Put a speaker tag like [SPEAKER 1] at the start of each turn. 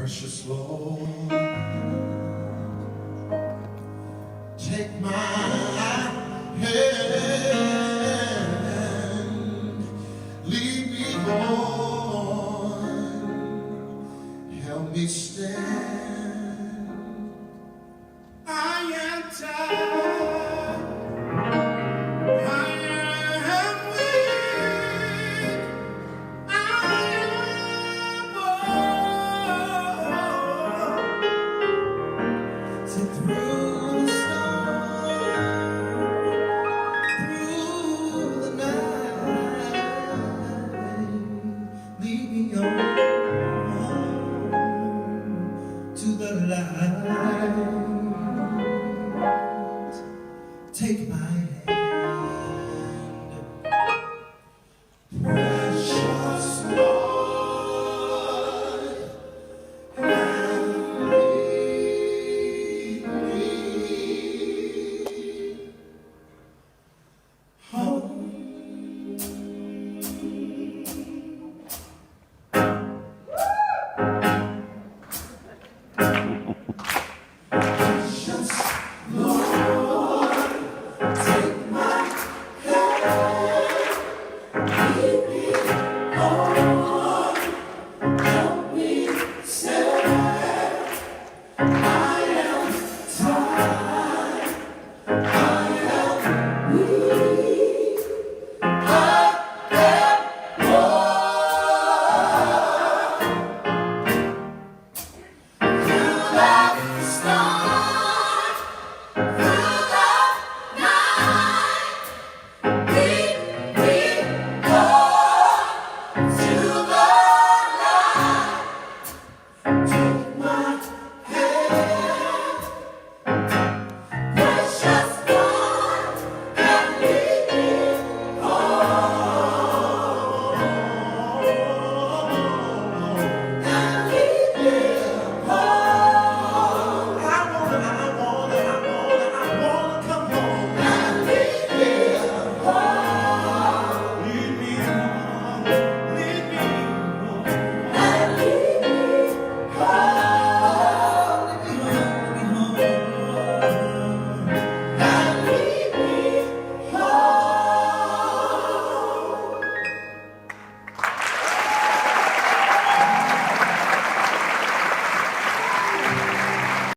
[SPEAKER 1] Precious Lord, take my hand, lead me on, help me stand. I am tired, I am weak, I am worn. So through the storm, through the night, lead me on to the light. Take my hand, precious Lord, and lead me home. Precious Lord, take my hand, lead me home.